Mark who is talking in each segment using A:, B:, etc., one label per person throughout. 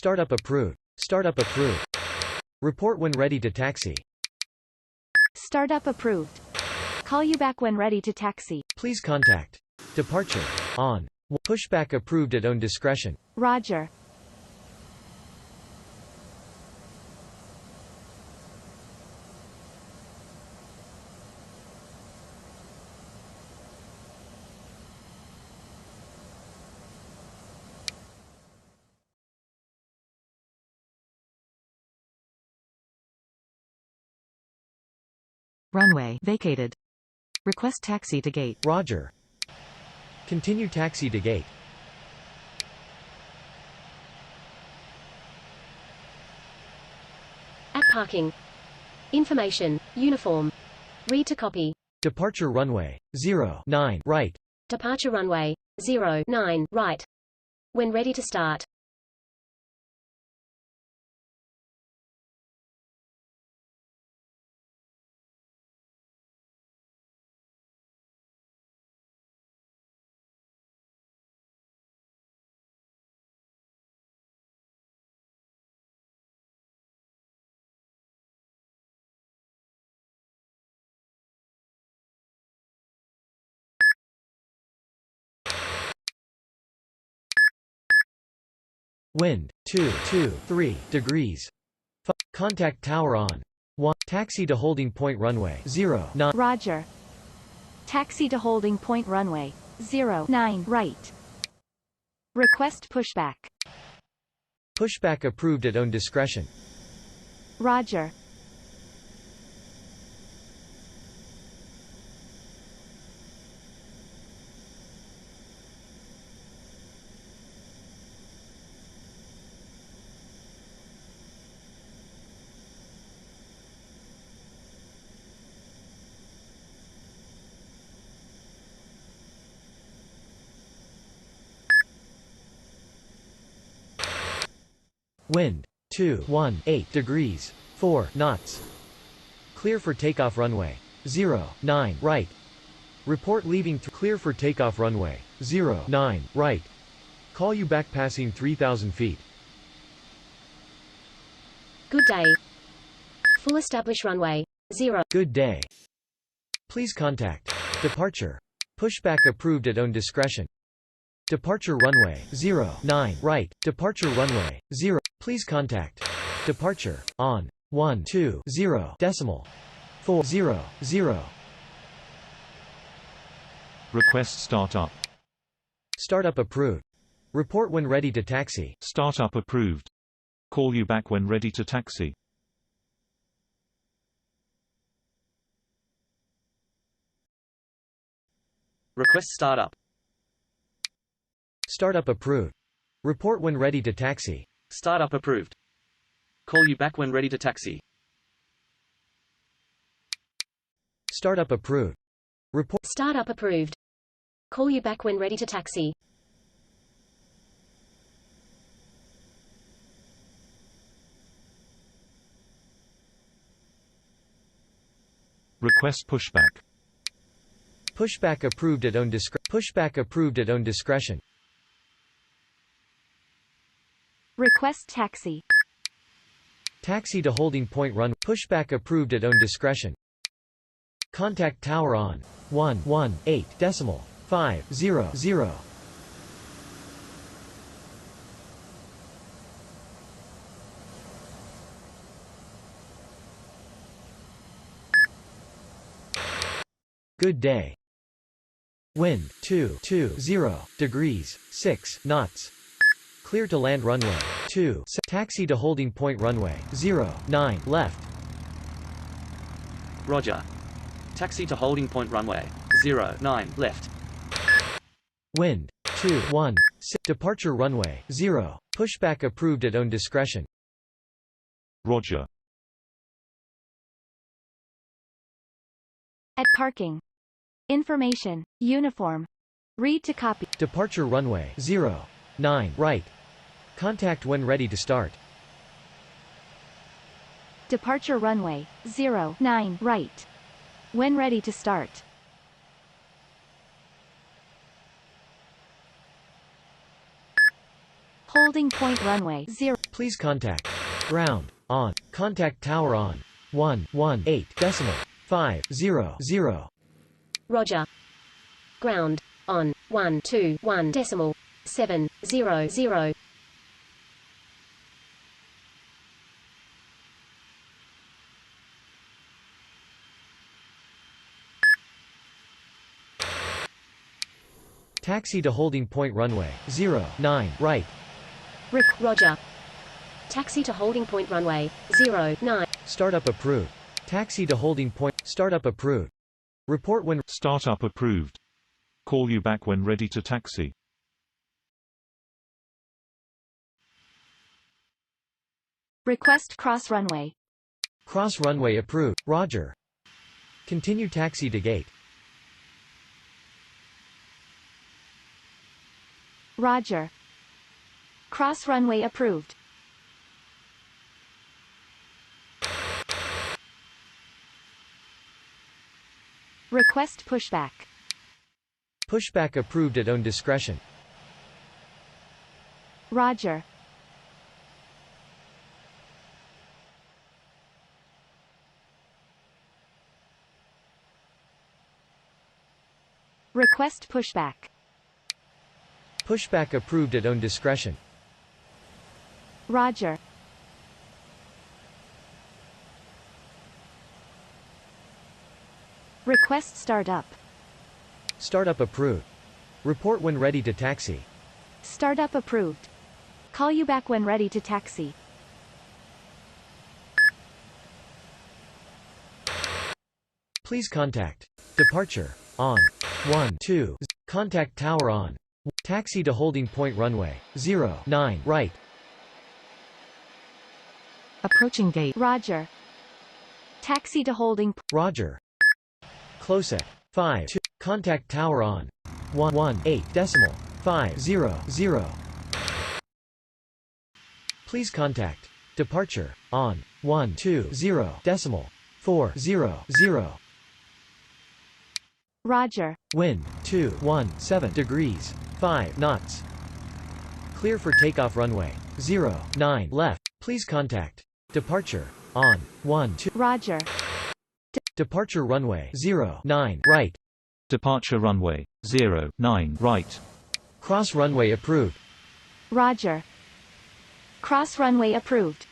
A: Startup approved. Startup approved. Report when ready to taxi.
B: Startup approved. Call you back when ready to taxi.
A: Please contact. Departure. On. Pushback approved at own discretion.
B: Roger.
C: Runway vacated. Request taxi to gate.
A: Roger. Continue taxi to gate.
D: At parking. Information. Uniform. Read to copy.
A: Departure runway 09 right.
D: Departure runway 09 right. When ready to start.
A: Wind 223 degrees. Contact tower on. 1. Taxi to holding point runway 09.
B: Roger. Taxi to holding point runway 09 right. Request pushback.
A: Pushback approved at own discretion.
B: Roger.
A: Wind 218 degrees 4 knots. Clear for takeoff runway 09 right. Report leaving clear for takeoff runway 09 right. Call you back passing 3,000 feet.
D: Good day. Full establish runway 0.
A: Good day. Please contact. Departure. Pushback approved at own discretion. Departure runway 09 right. Departure runway 0. Please contact. Departure on 120 decimal 400.
E: Request startup.
A: Startup approved. Report when ready to taxi.
E: Startup approved. Call you back when ready to taxi.
F: Request startup.
A: Startup approved. Report when ready to taxi.
F: Startup approved. Call you back when ready to taxi.
A: Startup approved. Report.
D: Startup approved. Call you back when ready to taxi.
E: Request pushback.
A: Pushback approved at own discretion. Pushback approved at own discretion.
B: Request taxi.
A: Taxi to holding point run. Pushback approved at own discretion. Contact tower on 118 decimal 500. Good day. Wind 220 degrees 6 knots. Clear to land runway 2. Taxi to holding point runway 09 left.
F: Roger. Taxi to holding point runway 09 left.
A: Wind 216. Departure runway 0. Pushback approved at own discretion.
E: Roger.
B: At parking. Information. Uniform. Read to copy.
A: Departure runway 09 right. Contact when ready to start.
B: Departure runway 09 right. When ready to start. Hold Holding point runway 0.
A: Please contact ground on. Contact tower on 118.500.
D: Roger. Ground on 121.700.
A: Taxi to holding point runway 09 right.
D: Roger. Taxi to holding point runway 09.
A: Startup approved. Taxi to holding point. Startup approved. Report when.
E: Startup approved. Call you back when ready to taxi.
B: Request cross runway.
A: Cross runway approved. Roger. Continue taxi to gate.
B: Roger. Cross runway approved. Request pushback.
A: Pushback approved at own discretion.
B: Roger. Request pushback.
A: Pushback approved at own discretion.
B: Roger. Request startup.
A: Startup approved. Report when ready to taxi.
B: Startup approved. Call you back when ready to taxi.
A: Please contact. Departure. On. 12. Contact tower on. Taxi to holding point runway 09 right.
C: Approaching gate.
B: Roger. Taxi to holding.
A: Roger. Close at 5. 2. Contact tower on 118.500. Please contact. Departure. On. 120.400.
B: Roger.
A: Wind 217 degrees 5 knots. Clear for takeoff runway 09 left. Please contact. Departure. On. 12.
B: Roger.
A: Departure runway 09 right.
E: Departure runway 09 right.
A: Cross runway approved.
B: Roger. Cross runway approved.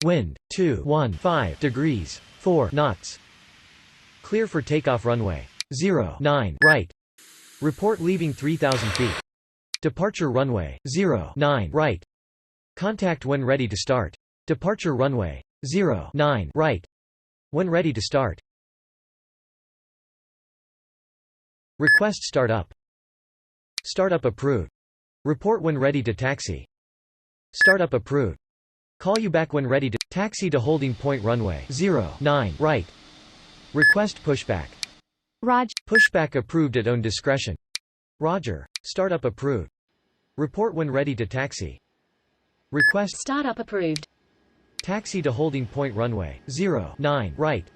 A: Wind 215 degrees 4 knots. Clear for takeoff runway 09 right. Report leaving 3,000 feet. Departure runway 09 right. Contact when ready to start. Departure runway 09 right. When ready to start. Request startup. Startup approved. Report when ready to taxi. Startup approved. Call you back when ready to taxi to holding point runway 09 right. Request pushback.
B: Roger.
A: Pushback approved at own discretion. Roger. Startup approved. Report when ready to taxi. Request
D: Startup approved.
A: taxi to holding point runway 09 right.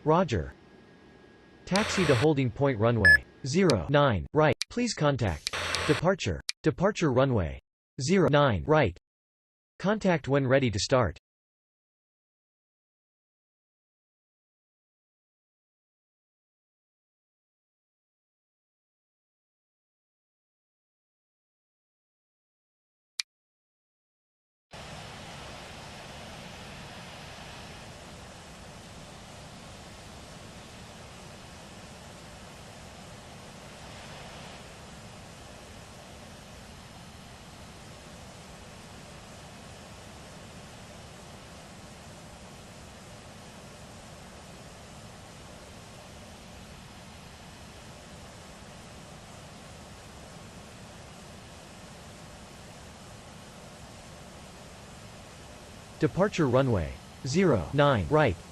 A: Roger. Taxi to holding point runway 09 right. Please contact. Departure. Departure runway 09 right. Contact when ready to start. Departure runway 09 right.